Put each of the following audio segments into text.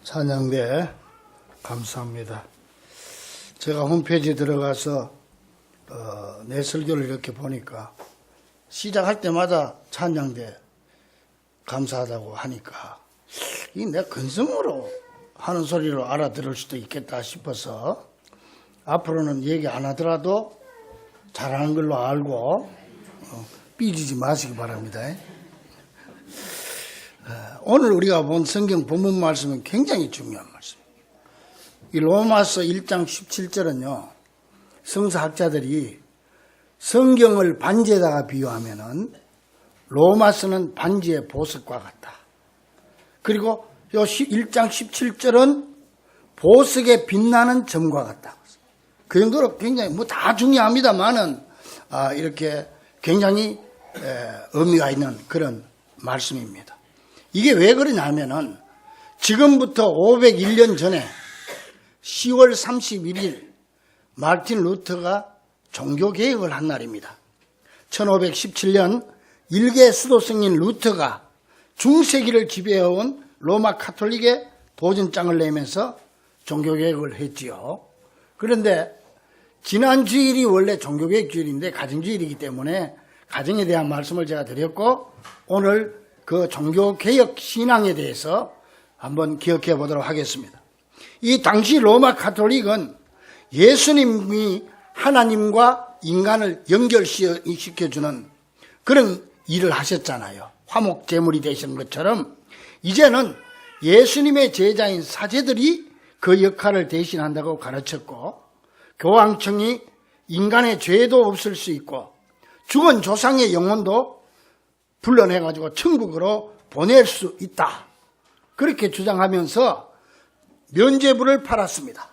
찬양대 감사합니다. 제가 홈페이지에 들어가서 내 설교를 이렇게 보니까 시작할 때마다 찬양대 감사하다고 하니까 이 내 근성으로 하는 소리로 알아들을 수도 있겠다 싶어서 앞으로는 얘기 안 하더라도 잘하는 걸로 알고 삐지지 마시기 바랍니다. 오늘 우리가 본 성경 본문 말씀은 굉장히 중요한 말씀입니다. 이 로마서 1장 17절은요, 성서학자들이 성경을 반지에다가 비유하면은 로마서는 반지의 보석과 같다. 그리고 요 1장 17절은 보석에 빛나는 점과 같다. 그 정도로 굉장히 다 중요합니다만은 이렇게 굉장히 의미가 있는 그런 말씀입니다. 이게 왜 그러냐면은 지금부터 501년 전에 10월 31일 마르틴 루터가 종교개혁을 한 날입니다. 1517년 일개 수도승인 루터가 중세기를 지배해온 로마 카톨릭에 도전장을 내면서 종교개혁을 했지요. 그런데 지난 주일이 원래 종교개혁 주일인데 가정주일이기 때문에 가정에 대한 말씀을 제가 드렸고, 오늘 그 종교개혁 신앙에 대해서 한번 기억해 보도록 하겠습니다. 이 당시 로마 카톨릭은 예수님이 하나님과 인간을 연결시켜주는 그런 일을 하셨잖아요. 화목제물이 되신 것처럼 이제는 예수님의 제자인 사제들이 그 역할을 대신한다고 가르쳤고, 교황청이 인간의 죄도 없을 수 있고 죽은 조상의 영혼도 불러내가지고 천국으로 보낼 수 있다. 그렇게 주장하면서 면죄부를 팔았습니다.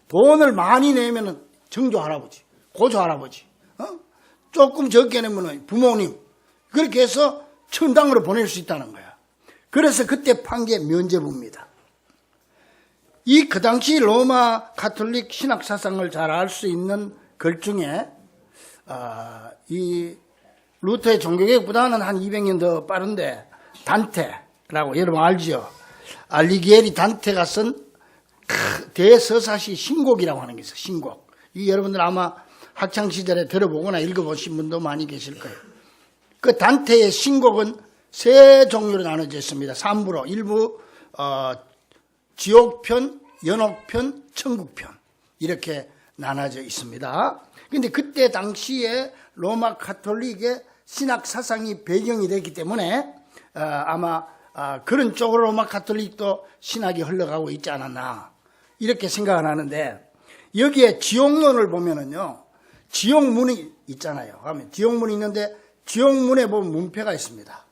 돈을 많이 내면 정조할아버지, 고조할아버지, 조금 적게 내면 부모님, 그렇게 해서 천당으로 보낼 수 있다는 거야. 그래서 그때 판 게 면죄부입니다. 그 당시 로마 카톨릭 신학 사상을 잘 알 수 있는 글 중에 이 루터의 종교개혁보다는 한 200년 더 빠른데 단테라고 여러분 알죠? 알리기에리 단테가 쓴 대서사시 신곡이라고 하는 게 있어요. 신곡. 이 여러분들 아마 학창시절에 들어보거나 읽어보신 분도 많이 계실 거예요. 그 단테의 신곡은 세 종류로 나눠져 있습니다. 3부로. 일부 지옥편, 연옥편, 천국편 이렇게 나눠져 있습니다. 그런데 그때 당시에 로마 카톨릭의 신학 사상이 배경이 됐기 때문에 아마 그런 쪽으로 로마 카톨릭도 신학이 흘러가고 있지 않았나 이렇게 생각을 하는데, 여기에 지옥론을 보면은요, 지옥문이 있잖아요. 지옥문이 있는데 지옥문에 보면 문패가 있습니다.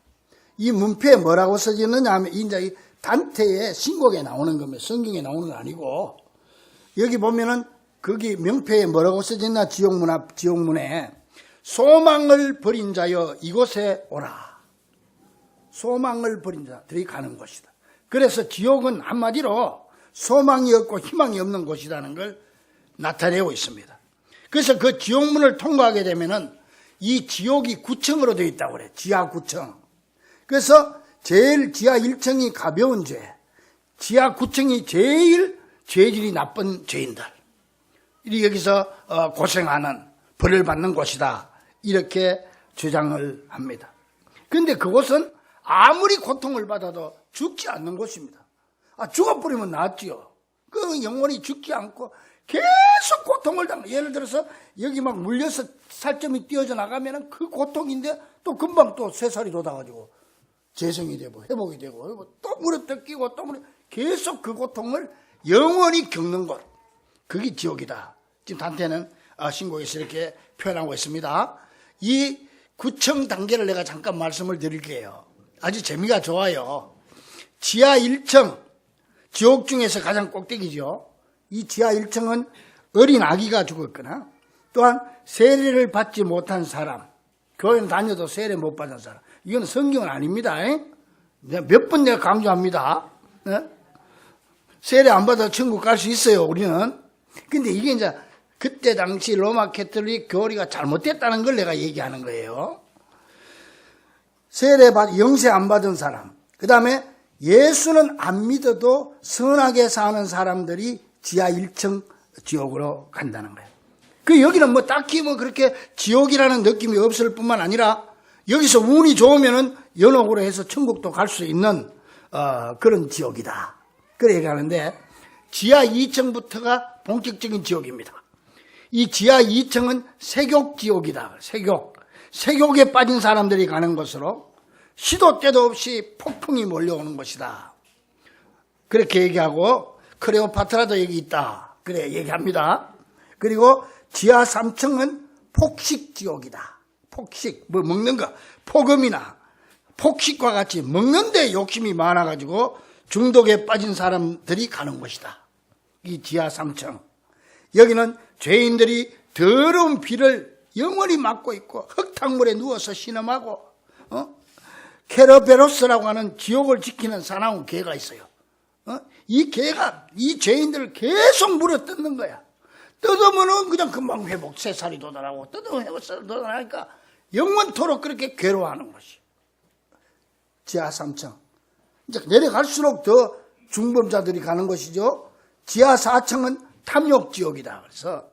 이 문패에 뭐라고 써졌느냐 하면 이제 이 단테의 신곡에 나오는 겁니다. 성경에 나오는 건 아니고, 여기 보면은 거기 명패에 뭐라고 써졌나, 지옥문에 소망을 버린 자여 이곳에 오라. 소망을 버린 자들이 가는 곳이다. 그래서 지옥은 한마디로 소망이 없고 희망이 없는 곳이라는 걸 나타내고 있습니다. 그래서 그 지옥문을 통과하게 되면은 이 지옥이 9층으로 되어 있다고 그래. 지하 9층. 그래서 제일 지하 1층이 가벼운 죄, 지하 9층이 제일 죄질이 나쁜 죄인들, 여기서 고생하는, 벌을 받는 곳이다, 이렇게 주장을 합니다. 그런데 그곳은 아무리 고통을 받아도 죽지 않는 곳입니다. 죽어버리면 낫지요. 그 영혼이 죽지 않고 계속 고통을 당해. 예를 들어서 여기 막 물려서 살점이 띄어져 나가면 그 고통인데 또 금방 또 쇠살이 돋아가지고 재생이 되고 회복이 되고 또 무릎 끼고 또 계속 그 고통을 영원히 겪는 곳, 그게 지옥이다. 지금 단테는 신곡에서 이렇게 표현하고 있습니다. 이 9층 단계를 내가 잠깐 말씀을 드릴게요. 아주 재미가 좋아요. 지하 1층, 지옥 중에서 가장 꼭대기죠. 이 지하 1층은 어린 아기가 죽었거나, 또한 세례를 받지 못한 사람, 교회는 다녀도 세례 못 받은 사람, 이건 성경은 아닙니다. 몇 번 내가 강조합니다. 세례 안 받아 천국 갈 수 있어요, 우리는. 근데 이게 이제 그때 당시 로마 카톨릭 교리가 잘못됐다는 걸 내가 얘기하는 거예요. 영세 안 받은 사람, 그 다음에 예수는 안 믿어도 선하게 사는 사람들이 지하 1층 지옥으로 간다는 거예요. 그 여기는 뭐 딱히 뭐 그렇게 지옥이라는 느낌이 없을 뿐만 아니라 여기서 운이 좋으면은 연옥으로 해서 천국도 갈 수 있는 그런 지옥이다. 그래 얘기하는데 지하 2층부터가 본격적인 지옥입니다. 이 지하 2층은 세욕 지옥이다. 세욕에 빠진 사람들이 가는 곳으로 시도 때도 없이 폭풍이 몰려오는 것이다. 그렇게 얘기하고 클레오파트라도 여기 있다. 그래 얘기합니다. 그리고 지하 3층은 폭식 지옥이다. 폭식, 뭐 먹는 거, 폭음이나 폭식과 같이 먹는 데 욕심이 많아가지고 중독에 빠진 사람들이 가는 곳이다. 이 지하 3층. 여기는 죄인들이 더러운 비를 영원히 맞고 있고 흙탕물에 누워서 신음하고 케르베로스라고 하는 지옥을 지키는 사나운 개가 있어요. 이 개가 이 죄인들을 계속 물어뜯는 거야. 뜯으면은 그냥 금방 회복, 새살이 돋아나고 뜯으면 회복살이 돋아나니까 영원토록 그렇게 괴로워하는 것이. 지하 3층. 이제 내려갈수록 더 중범자들이 가는 것이죠. 지하 4층은 탐욕지옥이다. 그래서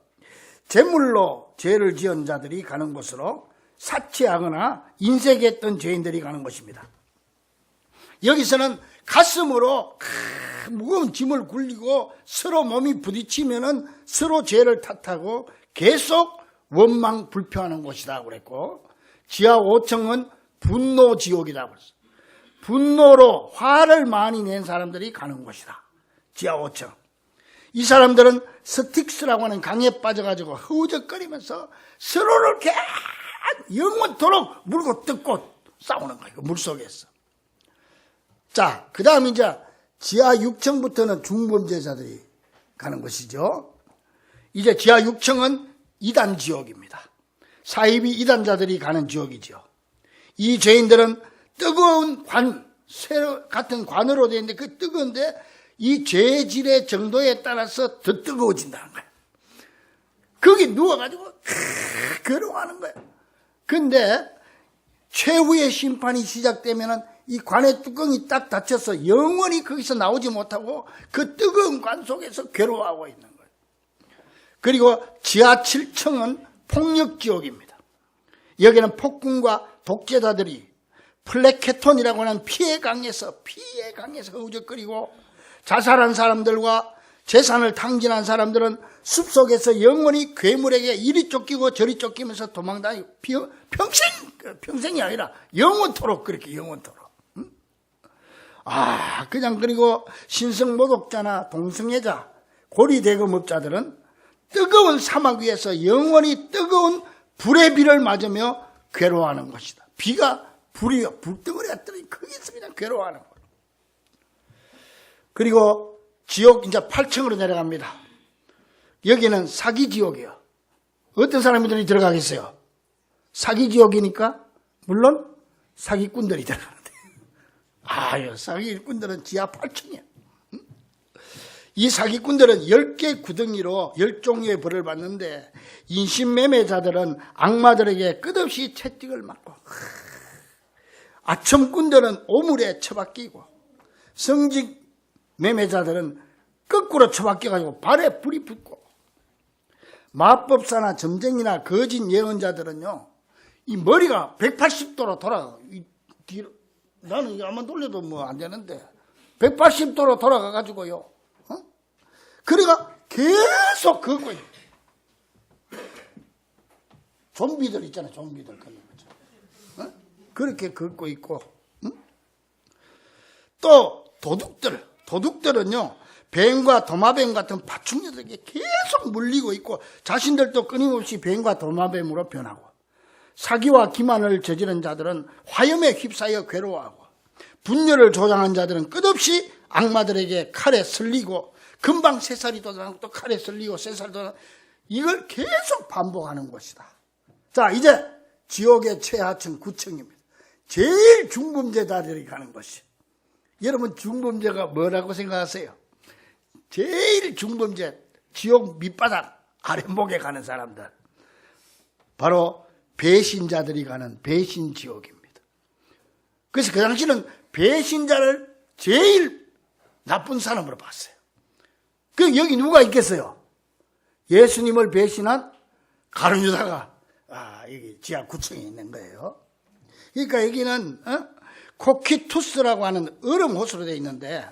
재물로 죄를 지은 자들이 가는 곳으로 사치하거나 인색했던 죄인들이 가는 것입니다. 여기서는 가슴으로 무거운 짐을 굴리고 서로 몸이 부딪히면은 서로 죄를 탓하고 계속 원망 불평하는 곳이다 그랬고, 지하 5층은 분노지옥이다 그랬어요. 분노로 화를 많이 낸 사람들이 가는 곳이다. 지하 5층. 이 사람들은 스틱스라고 하는 강에 빠져가지고 허우적거리면서 서로를 계속 영원토록 물고 뜯고 싸우는 거예요. 물속에서. 자, 그 다음 이제 지하 6층부터는 중범죄자들이 가는 것이죠. 이제 지하 6층은 이단 지옥입니다. 사이비 이단자들이 가는 지옥이죠. 이 죄인들은 뜨거운 쇠 같은 관으로 되어 있는데 그 뜨거운데 이 죄질의 정도에 따라서 더 뜨거워진다는 거예요. 거기 누워가지고 괴로워하는 거예요. 근데 최후의 심판이 시작되면은 이 관의 뚜껑이 딱 닫혀서 영원히 거기서 나오지 못하고 그 뜨거운 관 속에서 괴로워하고 있는 거예요. 그리고 지하 7층은 폭력지옥입니다. 여기는 폭군과 독재자들이 플래케톤이라고 하는 피해 강에서 허우적거리고 자살한 사람들과 재산을 탕진한 사람들은 숲속에서 영원히 괴물에게 이리 쫓기고 저리 쫓기면서 도망다니고 평생이 아니라 영원토록 그렇게 영원토록. 그냥 그리고 신성모독자나 동성애자, 고리대금업자들은 뜨거운 사막 위에서 영원히 뜨거운 불의 비를 맞으며 괴로워하는 것이다. 비가 불이요. 불덩어리가 뜨니 거기서 그냥 괴로워하는 거예요. 그리고 지옥 이제 8층으로 내려갑니다. 여기는 사기지옥이에요. 어떤 사람들이 들어가겠어요? 사기지옥이니까 물론 사기꾼들이 들어가는데. 사기꾼들은 지하 8층이야. 이 사기꾼들은 10개 구덩이로 10종류의 벌을 받는데 인신매매자들은 악마들에게 끝없이 채찍을 맞고, 아첨꾼들은 오물에 처박히고, 성직 매매자들은 거꾸로 처박혀가지고 발에 불이 붙고, 마법사나 점쟁이나 거짓 예언자들은요, 이 머리가 180도로 돌아가. 뒤로, 나는 이거 아마 돌려도 뭐 안 되는데 180도로 돌아가가지고요. 그래가 계속 걷고 있어요. 좀비들 있잖아, 좀비들 걷는 거죠. 그렇게 걷고 있고, 또 도둑들은요, 뱀과 도마뱀 같은 파충류들에게 계속 물리고 있고 자신들도 끊임없이 뱀과 도마뱀으로 변하고, 사기와 기만을 저지른 자들은 화염에 휩싸여 괴로워하고, 분열을 조장한 자들은 끝없이 악마들에게 칼에 쓸리고, 금방 새살이 돋아나고 또 칼에 쓸리고 새살이 돋아나고, 이걸 계속 반복하는 것이다. 자, 이제 지옥의 최하층 9층입니다. 제일 중범죄자들이 가는 것이. 여러분, 중범죄가 뭐라고 생각하세요? 제일 중범죄, 지옥 밑바닥 아랫목에 가는 사람들, 바로 배신자들이 가는 배신지옥입니다. 그래서 그 당시는 배신자를 제일 나쁜 사람으로 봤어요. 그 여기 누가 있겠어요? 예수님을 배신한 가룟 유다가 여기 지하 9층에 있는 거예요. 그러니까 여기는 코키투스라고 하는 얼음 호수로 되어 있는데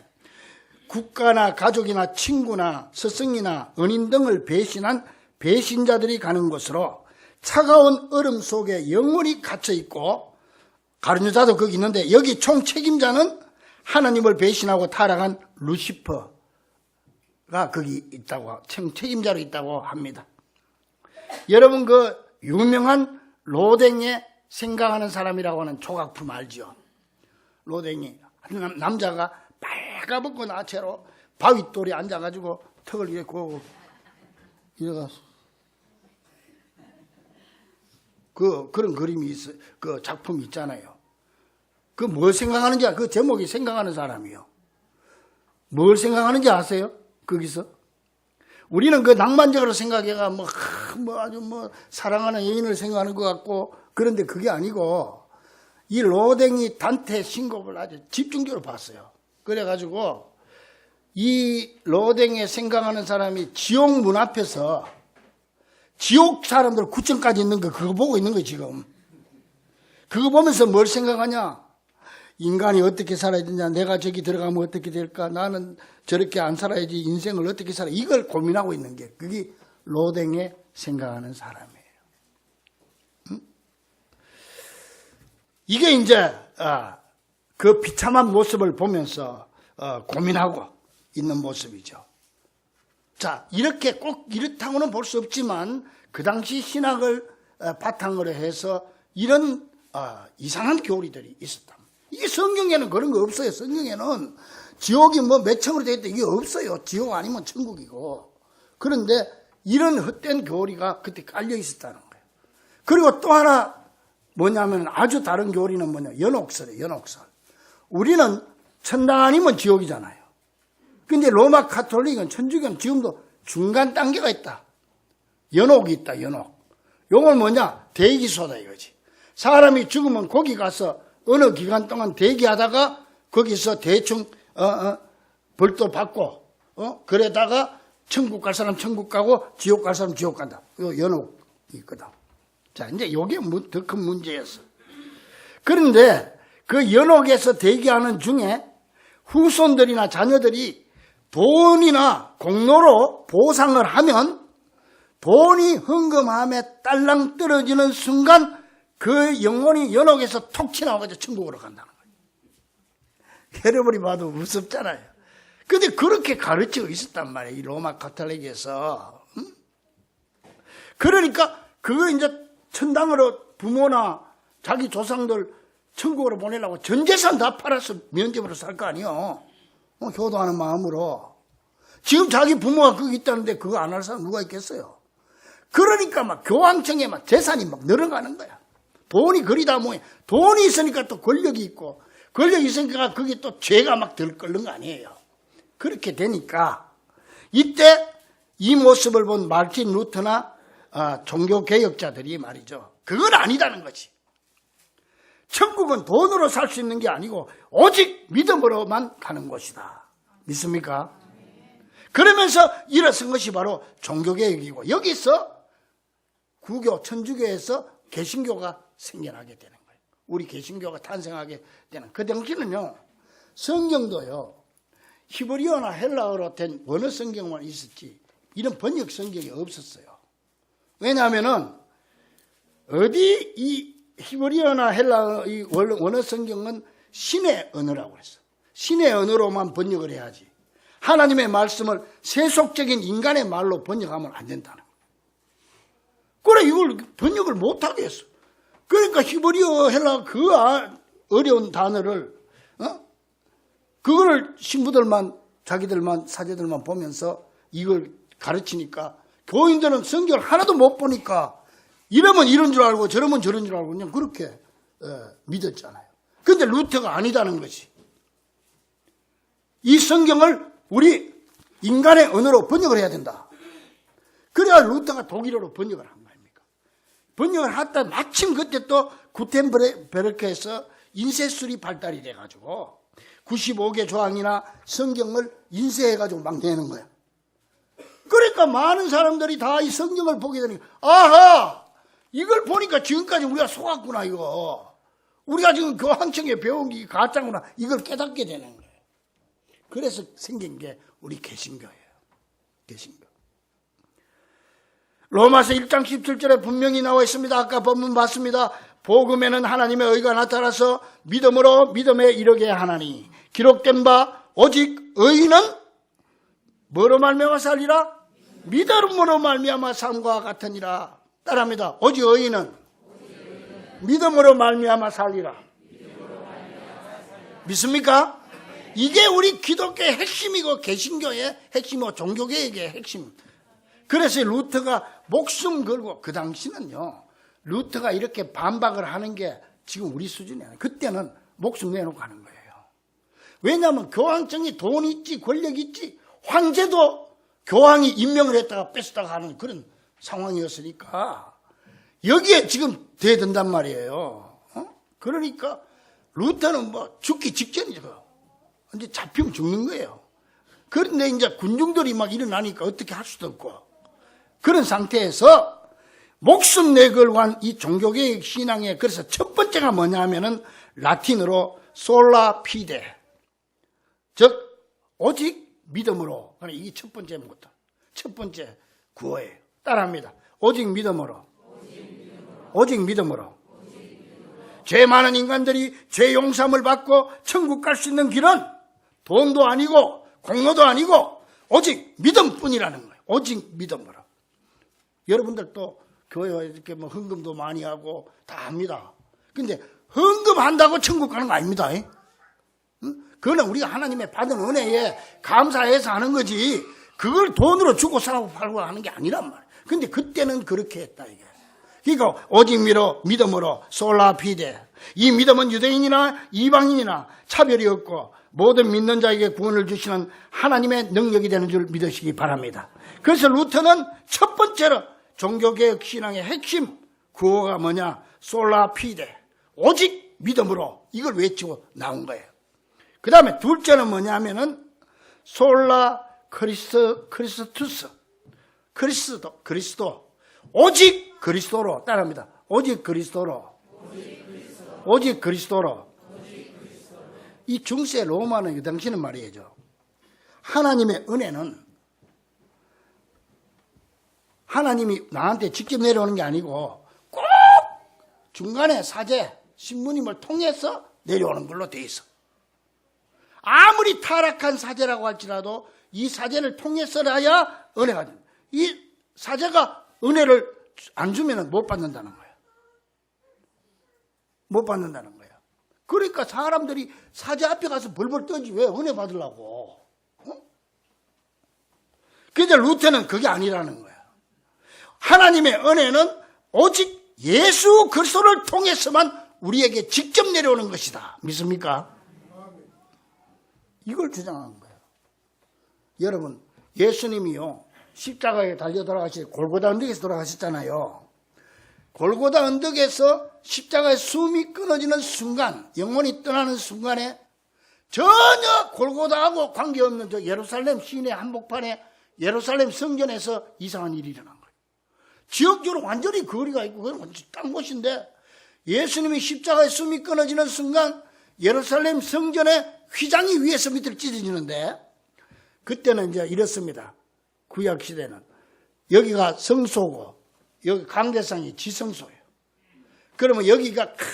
국가나 가족이나 친구나 스승이나 은인 등을 배신한 배신자들이 가는 곳으로 차가운 얼음 속에 영원히 갇혀 있고 가룟 유다도 거기 있는데 여기 총 책임자는 하나님을 배신하고 타락한 루시퍼가 거기 있다고 책임자로 있다고 합니다. 여러분 그 유명한 로댕의 생각하는 사람이라고 하는 조각품 알죠? 로댕이 남자가 빨가벗고 나체로 바윗돌에 앉아가지고 턱을 이렇게 고고 이래가서 그런 그림이 있어요. 그 작품이 있잖아요. 그 뭘 생각하는지 그 제목이 생각하는 사람이요. 뭘 생각하는지 아세요? 거기서 우리는 그 낭만적으로 생각해가 아주 사랑하는 애인을 생각하는 것 같고 그런데 그게 아니고 이 로댕이 단테 신곡을 아주 집중적으로 봤어요. 그래가지고 이 로댕에 생각하는 사람이 지옥 문 앞에서 지옥 사람들 9층까지 있는 거 그거 보고 있는 거예요 지금. 그거 보면서 뭘 생각하냐? 인간이 어떻게 살아야 되냐? 내가 저기 들어가면 어떻게 될까? 나는 저렇게 안 살아야지 인생을 어떻게 살아? 이걸 고민하고 있는 게 그게 로댕에 생각하는 사람이에요. 이게 이제 그 비참한 모습을 보면서 고민하고 있는 모습이죠. 자, 이렇게 꼭 이렇다고는 볼 수 없지만 그 당시 신학을 바탕으로 해서 이런 이상한 교리들이 있었다. 이게 성경에는 그런 거 없어요. 성경에는 지옥이 몇 층으로 되어 있다 이게 없어요. 지옥 아니면 천국이고. 그런데 이런 헛된 교리가 그때 깔려 있었다는 거예요. 그리고 또 하나 뭐냐면 아주 다른 교리는 뭐냐? 연옥설이에요. 연옥설. 우리는 천당 아니면 지옥이잖아요. 근데 로마 가톨릭은 천주교는 지금도 중간 단계가 있다. 연옥이 있다. 연옥. 요건 뭐냐? 대기소다 이거지. 사람이 죽으면 거기 가서 어느 기간 동안 대기하다가 거기서 대충 벌도 받고 그러다가 천국 갈 사람 천국 가고 지옥 갈 사람 지옥 간다. 요 연옥이 있거든. 자, 이제 요게 더 큰 문제였어. 그런데 그 연옥에서 대기하는 중에 후손들이나 자녀들이 돈이나 공로로 보상을 하면 돈이 헌금함에 딸랑 떨어지는 순간 그 영혼이 연옥에서 톡 튀어나와서 천국으로 간다는 거예요. 여러분이 봐도 무섭잖아요. 근데 그렇게 가르치고 있었단 말이에요. 이 로마 가톨릭에서. 그러니까 그거 이제 천당으로 부모나 자기 조상들 천국으로 보내려고 전 재산 다 팔아서 면접으로 살 거 아니에요. 효도하는 마음으로. 지금 자기 부모가 거기 있다는데 그거 안 할 사람 누가 있겠어요? 그러니까 막 교황청에 막 재산이 막 늘어가는 거야. 돈이 그리다 보니 돈이 있으니까 또 권력이 있고 권력이 있으니까 그게 또 죄가 막 들끓는 거 아니에요. 그렇게 되니까 이때 이 모습을 본 마르틴 루터나 종교개혁자들이 말이죠. 그건 아니다는 거지. 천국은 돈으로 살 수 있는 게 아니고 오직 믿음으로만 가는 곳이다. 믿습니까? 그러면서 일어선 것이 바로 종교개혁이고 여기서 구교, 천주교에서 개신교가 생겨나게 되는 거예요. 우리 개신교가 탄생하게 되는. 그 당시는요. 성경도요. 히브리어나 헬라어로 된 원어 성경만 있었지 이런 번역 성경이 없었어요. 왜냐하면은 어디 이 히브리어나 헬라어 이 원어 성경은 신의 언어라고 했어. 신의 언어로만 번역을 해야지. 하나님의 말씀을 세속적인 인간의 말로 번역하면 안 된다는 거예요. 그래 이걸 번역을 못하게 했어. 그러니까 히브리어 헬라 그 어려운 단어를 그거를 신부들만 자기들만 사제들만 보면서 이걸 가르치니까 교인들은 성경을 하나도 못 보니까 이러면 이런 줄 알고 저러면 저런 줄 알고 그냥 그렇게 믿었잖아요. 그런데 루터가 아니다는 것이. 이 성경을 우리 인간의 언어로 번역을 해야 된다. 그래야 루터가 독일어로 번역을 한 거 아닙니까? 번역을 하다 마침 그때 또 구텐베르크에서 인쇄술이 발달이 돼가지고 95개 조항이나 성경을 인쇄해가지고 막 내는 거야. 그러니까 많은 사람들이 다 이 성경을 보게 되니까, 아하! 이걸 보니까 지금까지 우리가 속았구나, 이거. 우리가 지금 교황청에 배운 게 가짜구나. 이걸 깨닫게 되는 거예요. 그래서 생긴 게 우리 개신교예요. 개신교. 로마서 1장 17절에 분명히 나와 있습니다. 아까 본문 봤습니다. 복음에는 하나님의 의가 나타나서 믿음으로 믿음에 이르게 하나니 기록된 바 오직 의인은 뭐로 말미암아 살리라? 믿음으로 말미암아 삶과 같으니라. 따라합니다. 오직 의인은 믿음으로 말미암아 살리라. 믿습니까? 이게 우리 기독교의 핵심이고 개신교의 핵심이고 종교개혁의 핵심. 그래서 루터가 목숨 걸고, 그 당시는요, 루터가 이렇게 반박을 하는 게 지금 우리 수준이 아니에요. 그때는 목숨 내놓고 하는 거예요. 왜냐하면 교황청이 돈 있지, 권력 있지, 황제도 교황이 임명을 했다가 뺏었다가 하는 그런 상황이었으니까 여기에 지금 대든단 말이에요. 그러니까 루터는 뭐 죽기 직전이죠. 이제 잡히면 죽는 거예요. 그런데 이제 군중들이 막 일어나니까 어떻게 할 수도 없고, 그런 상태에서 목숨 내걸고 한 이 종교개혁 신앙에, 그래서 첫 번째가 뭐냐 하면은 라틴어로 솔라 피데, 즉 오직 믿음으로. 이게 첫 번째부터, 첫 번째 구호예요. 따라합니다. 오직 믿음으로. 오직 믿음으로. 죄 많은 인간들이 죄 용서함을 받고 천국 갈 수 있는 길은 돈도 아니고 공로도 아니고 오직 믿음뿐이라는 거예요. 오직 믿음으로. 여러분들도 교회에 이렇게 뭐 헌금도 많이 하고 다 합니다. 근데 헌금한다고 천국 가는 거 아닙니다. 그거는 우리가 하나님의 받은 은혜에 감사해서 하는 거지, 그걸 돈으로 주고 사고 팔고 하는 게 아니란 말이에요. 근데 그때는 그렇게 했다, 이게. 그러니까 오직 믿음으로 솔라 피데. 이 믿음은 유대인이나 이방인이나 차별이 없고 모든 믿는 자에게 구원을 주시는 하나님의 능력이 되는 줄 믿으시기 바랍니다. 그래서 루터는 첫 번째로 종교개혁 신앙의 핵심 구호가 뭐냐? 솔라 피데. 오직 믿음으로. 이걸 외치고 나온 거예요. 그 다음에 둘째는 뭐냐 하면은 솔라 크리스투스. 그리스도. 오직 그리스도로. 따라합니다. 오직 그리스도로. 오직 그리스도로. 이 중세 로마는 그 당시는 말이죠. 하나님의 은혜는 하나님이 나한테 직접 내려오는 게 아니고 꼭 중간에 사제, 신부님을 통해서 내려오는 걸로 돼 있어. 아무리 타락한 사제라고 할지라도 이 사제를 통해서라야 은혜가 됩니다. 이 사제가 은혜를 안 주면 못 받는다는 거예요. 못 받는다는 거예요. 그러니까 사람들이 사제 앞에 가서 벌벌 떠지, 왜 은혜 받으려고. 그런데 루터는 그게 아니라는 거예요. 하나님의 은혜는 오직 예수 그리스도를 통해서만 우리에게 직접 내려오는 것이다. 믿습니까? 이걸 주장하는 거예요. 여러분, 예수님이요, 십자가에 달려 돌아가시, 골고다 언덕에서 돌아가셨잖아요. 골고다 언덕에서 십자가의 숨이 끊어지는 순간, 영혼이 떠나는 순간에 전혀 골고다하고 관계없는 저 예루살렘 시내 한복판에 예루살렘 성전에서 이상한 일이 일어난 거예요. 지역적으로 완전히 거리가 있고 그건 딴 곳인데 예수님이 십자가의 숨이 끊어지는 순간 예루살렘 성전의 휘장이 위에서 밑으로 찢어지는데, 그때는 이제 이렇습니다. 구약 시대는 여기가 성소고 여기 강대상이 지성소예요. 그러면 여기가 큰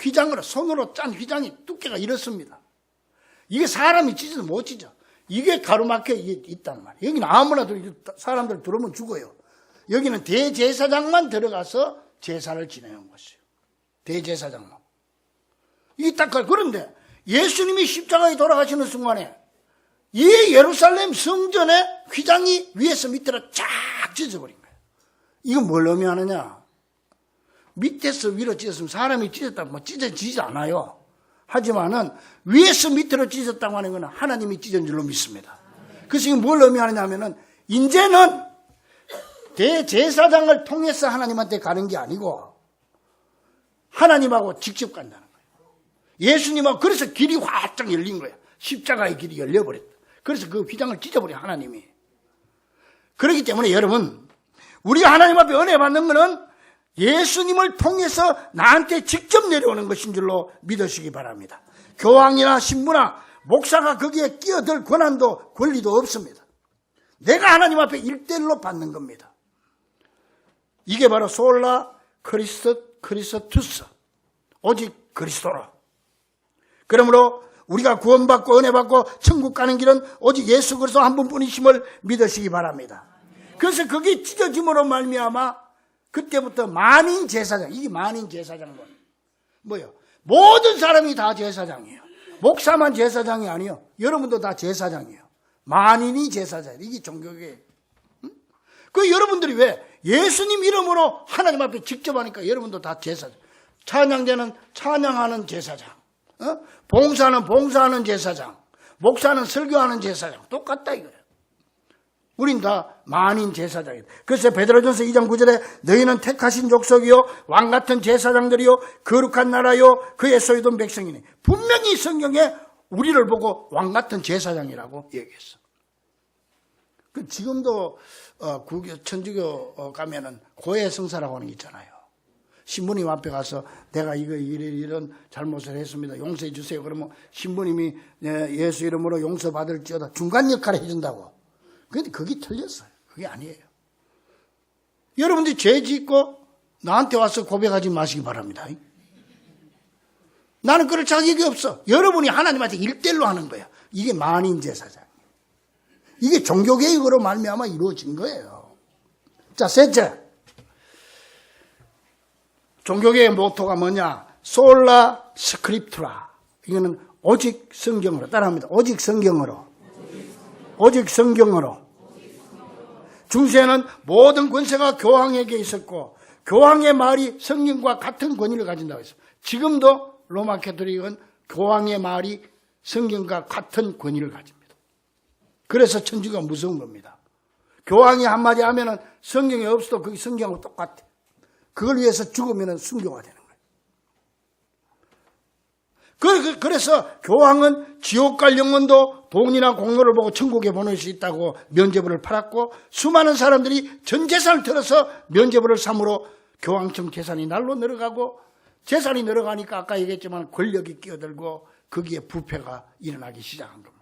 휘장으로 손으로 짠 휘장이 두께가 이렇습니다. 이게 사람이 찢어도 못 찢어. 이게 가로막혀 있단 말이에요. 여기는 아무나 사람들 들어오면 죽어요. 여기는 대제사장만 들어가서 제사를 지내는 것이에요. 대제사장만. 이게 딱 그런데 예수님이 십자가에 돌아가시는 순간에 이 예루살렘 성전의 휘장이 위에서 밑으로 쫙 찢어버린 거예요. 이건 뭘 의미하느냐? 밑에서 위로 찢었으면 사람이 찢었다고 뭐 찢어지지 않아요. 하지만은 위에서 밑으로 찢었다고 하는 것은 하나님이 찢은 줄로 믿습니다. 그래서 이건 뭘 의미하느냐 하면은 이제는 대제사장을 통해서 하나님한테 가는 게 아니고 하나님하고 직접 간다는 거예요. 예수님은 그래서 길이 활짝 열린 거예요. 십자가의 길이 열려버렸다. 그래서 그 휘장을 찢어버린 하나님이. 그렇기 때문에 여러분, 우리가 하나님 앞에 은혜 받는 것은 예수님을 통해서 나한테 직접 내려오는 것인 줄로 믿으시기 바랍니다. 교황이나 신부나 목사가 거기에 끼어들 권한도 권리도 없습니다. 내가 하나님 앞에 일대일로 받는 겁니다. 이게 바로 솔라 크리스투스, 오직 그리스도라. 그러므로 우리가 구원받고 은혜받고 천국 가는 길은 오직 예수 그리스도 한 분뿐이심을 믿으시기 바랍니다. 그래서 그게 찢어짐으로 말미암아 그때부터 만인 제사장, 이게 만인 제사장 뭐예요? 모든 사람이 다 제사장이에요. 목사만 제사장이 아니에요. 여러분도 다 제사장이에요. 만인이 제사장. 이게 종교계예요. 그 여러분들이 왜 예수님 이름으로 하나님 앞에 직접 하니까 여러분도 다 제사장. 찬양제는 찬양하는 제사장. 봉사는 봉사하는 제사장. 목사는 설교하는 제사장. 똑같다 이거예요. 우린 다 만인 제사장이다. 그래서 베드로전서 2장 9절에 너희는 택하신 족속이요 왕같은 제사장들이요 거룩한 나라요 그의 소유된 백성이니. 분명히 성경에 우리를 보고 왕같은 제사장이라고 얘기했어. 지금도 천주교 가면은 고해성사라고 하는 게 있잖아요. 신부님 앞에 가서 내가 이런 잘못을 했습니다. 용서해 주세요. 그러면 신부님이 예수 이름으로 용서받을지어다 중간 역할을 해준다고. 그런데 그게 틀렸어요. 그게 아니에요. 여러분들이 죄 짓고 나한테 와서 고백하지 마시기 바랍니다. 나는 그럴 자격이 없어. 여러분이 하나님한테 일대일로 하는 거예요. 이게 만인 제사장. 이게 종교개혁으로 말미암아 이루어진 거예요. 자, 셋째. 종교개혁의 모토가 뭐냐? 솔라 스크립투라. 이거는 오직 성경으로. 따라합니다. 오직 성경으로. 오직 성경으로. 중세는 모든 권세가 교황에게 있었고 교황의 말이 성경과 같은 권위를 가진다고 했어요. 지금도 로마 가톨릭은 교황의 말이 성경과 같은 권위를 가집니다. 그래서 천주교가 무서운 겁니다. 교황이 한마디 하면은 성경이 없어도 그게 성경하고 똑같아. 그걸 위해서 죽으면은 순교가 되는 거예요. 그래서 교황은 지옥 갈 영혼도 돈이나 공로를 보고 천국에 보낼 수 있다고 면죄부를 팔았고 수많은 사람들이 전 재산을 털어서 면죄부를 삼으로 교황청 재산이 날로 늘어가고 재산이 늘어가니까 아까 얘기했지만 권력이 끼어들고 거기에 부패가 일어나기 시작한 겁니다.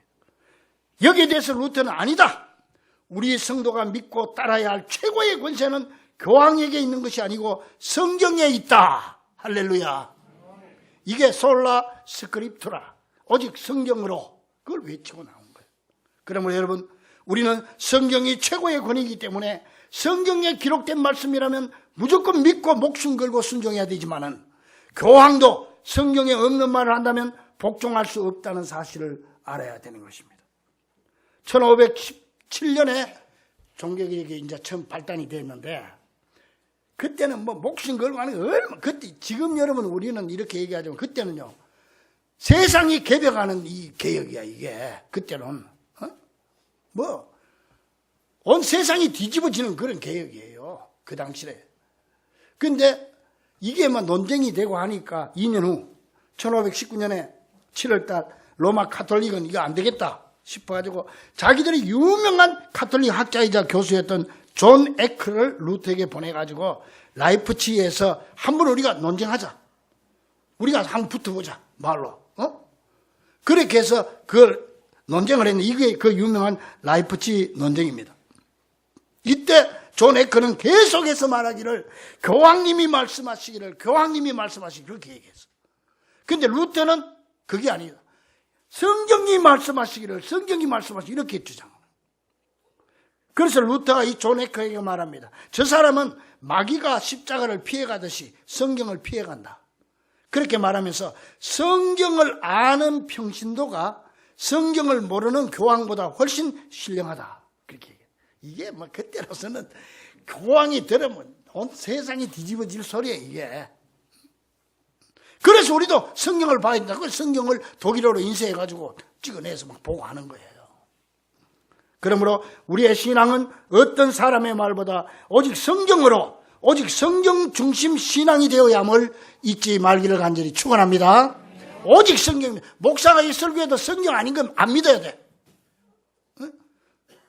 여기에 대해서 루터는 아니다. 우리 성도가 믿고 따라야 할 최고의 권세는 교황에게 있는 것이 아니고 성경에 있다. 할렐루야. 이게 솔라 스크립투라. 오직 성경으로 그걸 외치고 나온 거예요. 그러므로 여러분 우리는 성경이 최고의 권위이기 때문에 성경에 기록된 말씀이라면 무조건 믿고 목숨 걸고 순종해야 되지만은 교황도 성경에 없는 말을 한다면 복종할 수 없다는 사실을 알아야 되는 것입니다. 1517년에 종교개혁이 이제 처음 발단이 됐는데 그때는 뭐 목숨 걸고 하는 게 얼마, 그때, 지금 여러분 우리는 이렇게 얘기하지만 그때는요, 세상이 개벽하는 이 개혁이야, 이게. 그때는. 온 세상이 뒤집어지는 그런 개혁이에요. 그 당시에. 근데 이게 막 논쟁이 되고 하니까 2년 후, 1519년에 7월달 로마 가톨릭은 이거 안 되겠다 싶어가지고 자기들이 유명한 가톨릭 학자이자 교수였던 존 에크를 루터에게 보내가지고 라이프치히에서 한번 우리가 논쟁하자. 우리가 한번 붙어보자. 말로. 그렇게 해서 그걸 논쟁을 했는데 이게 그 유명한 라이프치히 논쟁입니다. 이때 존 에크는 계속해서 말하기를 교황님이 말씀하시기를 그렇게 얘기했어. 근데 루터는 그게 아니다. 성경이 말씀하시기를 이렇게 주장합니다. 그래서 루터가 이 존 에크에게 말합니다. 저 사람은 마귀가 십자가를 피해가듯이 성경을 피해간다. 그렇게 말하면서 성경을 아는 평신도가 성경을 모르는 교황보다 훨씬 신령하다. 그렇게 얘기해요. 이게 뭐 그때로서는 교황이 들으면 온 세상이 뒤집어질 소리예요, 이게. 그래서 우리도 성경을 봐야 된다고 성경을 독일어로 인쇄해가지고 찍어내서 막 보고 하는 거예요. 그러므로 우리의 신앙은 어떤 사람의 말보다 오직 성경으로, 오직 성경 중심 신앙이 되어야 함을 잊지 말기를 간절히 축원합니다. 오직 성경입니다. 목사가 이 설교에도 성경 아닌 건 안 믿어야 돼.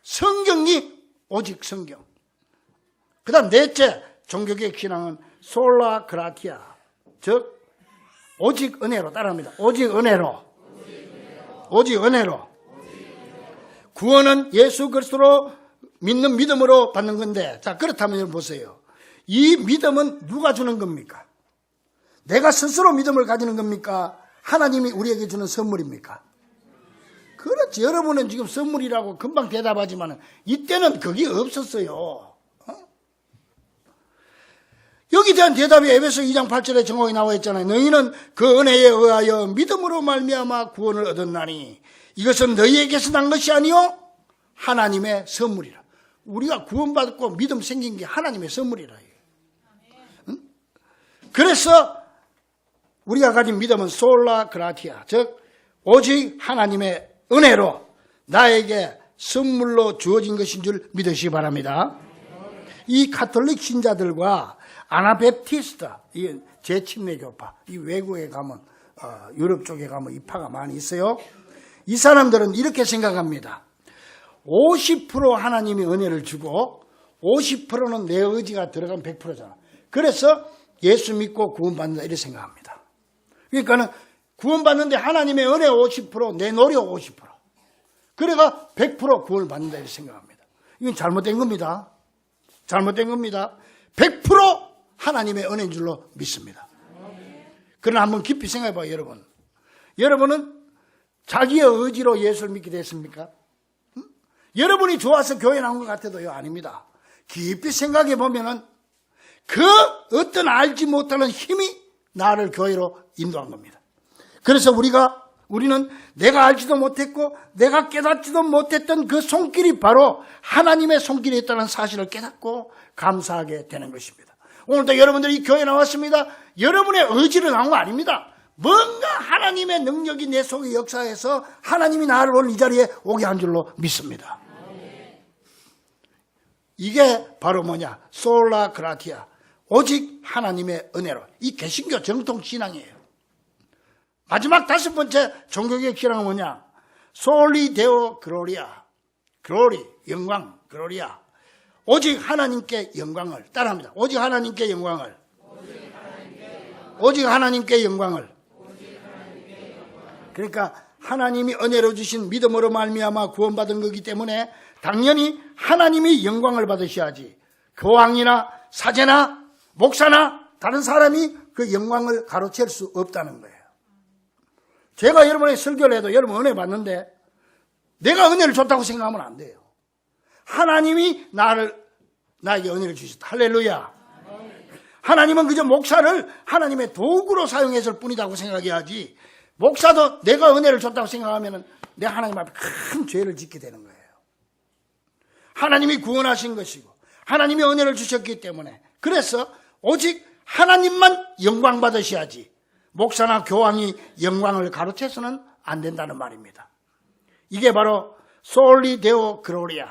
성경이 오직 성경. 그 다음 넷째 종교개혁 신앙은 솔라 그라티아, 즉 오직 은혜로. 따라합니다. 오직 은혜로. 오직 은혜로. 구원은 예수 그리스도로 믿는 믿음으로 받는 건데, 자, 그렇다면 여러분 보세요. 이 믿음은 누가 주는 겁니까? 내가 스스로 믿음을 가지는 겁니까? 하나님이 우리에게 주는 선물입니까? 그렇지. 여러분은 지금 선물이라고 금방 대답하지만 이때는 그게 없었어요. 여기 대한 대답이 에베소 2장 8절에 정확히 나와 있잖아요. 너희는 그 은혜에 의하여 믿음으로 말미암아 구원을 얻었나니 이것은 너희에게서 난 것이 아니요 하나님의 선물이라. 우리가 구원받고 믿음 생긴 게 하나님의 선물이라. 응? 그래서 우리가 가진 믿음은 솔라 그라티아, 즉 오직 하나님의 은혜로 나에게 선물로 주어진 것인 줄 믿으시기 바랍니다. 이 가톨릭 신자들과 아나베프티스트, 이 제침례교파, 이 외국에 가면 유럽 쪽에 가면 이 파가 많이 있어요. 이 사람들은 이렇게 생각합니다. 50% 하나님이 은혜를 주고 50%는 내 의지가 들어간 100%잖아. 그래서 예수 믿고 구원받는다 이렇게 생각합니다. 그러니까는 구원받는데 하나님의 은혜 50%, 내 노력 50%. 그래가 100% 구원을 받는다 이렇게 생각합니다. 이건 잘못된 겁니다. 잘못된 겁니다. 100% 하나님의 은혜인 줄로 믿습니다. 그러나 한번 깊이 생각해 봐요, 여러분. 여러분은 자기의 의지로 예수를 믿게 됐습니까? 응? 여러분이 좋아서 교회 나온 것 같아도요, 아닙니다. 깊이 생각해 보면은 그 어떤 알지 못하는 힘이 나를 교회로 인도한 겁니다. 그래서 우리는 내가 알지도 못했고 내가 깨닫지도 못했던 그 손길이 바로 하나님의 손길이었다는 사실을 깨닫고 감사하게 되는 것입니다. 오늘도 여러분들이 이 교회에 나왔습니다. 여러분의 의지로 나온 거 아닙니다. 뭔가 하나님의 능력이 내 속에 역사해서 하나님이 나를 오늘 이 자리에 오게 한 줄로 믿습니다. 이게 바로 뭐냐? 솔라 그라티아, 오직 하나님의 은혜로. 이 개신교 정통 신앙이에요. 마지막 5번째 종교개혁 신앙은 뭐냐? 솔리 데오 글로리아, 글로리, 영광, 글로리아. 오직 하나님께 영광을. 따라합니다. 오직 하나님께 영광을. 오직 하나님께 영광을. 그러니까 하나님이 은혜로 주신 믿음으로 말미암아 구원받은 거기 때문에 당연히 하나님이 영광을 받으셔야지 교황이나 사제나 목사나 다른 사람이 그 영광을 가로챌 수 없다는 거예요. 제가 여러분의 설교를 해도 여러분 은혜 받는데 내가 은혜를 줬다고 생각하면 안 돼요. 하나님이 나에게 은혜를 주셨다. 할렐루야. 하나님은 그저 목사를 하나님의 도구로 사용했을 뿐이라고 생각해야지, 목사도 내가 은혜를 줬다고 생각하면 내가 하나님 앞에 큰 죄를 짓게 되는 거예요. 하나님이 구원하신 것이고 하나님이 은혜를 주셨기 때문에, 그래서 오직 하나님만 영광 받으셔야지 목사나 교황이 영광을 가로채서는 안 된다는 말입니다. 이게 바로 솔리 데오 글로리아,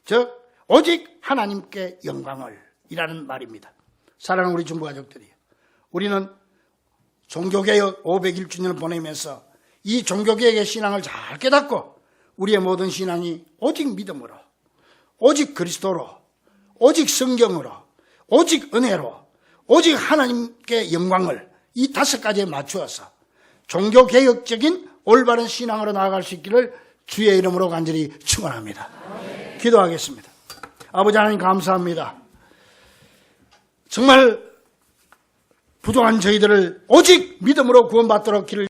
즉 오직 하나님께 영광을 이라는 말입니다. 사랑하는 우리 중보 가족들이요, 우리는 종교개혁 501주년을 보내면서 이 종교개혁의 신앙을 잘 깨닫고 우리의 모든 신앙이 오직 믿음으로, 오직 그리스도로, 오직 성경으로, 오직 은혜로, 오직 하나님께 영광을, 이 5가지에 맞추어서 종교개혁적인 올바른 신앙으로 나아갈 수 있기를 주의 이름으로 간절히 축원합니다. 기도하겠습니다. 아버지 하나님 감사합니다. 정말 부족한 저희들을 오직 믿음으로 구원받도록 길을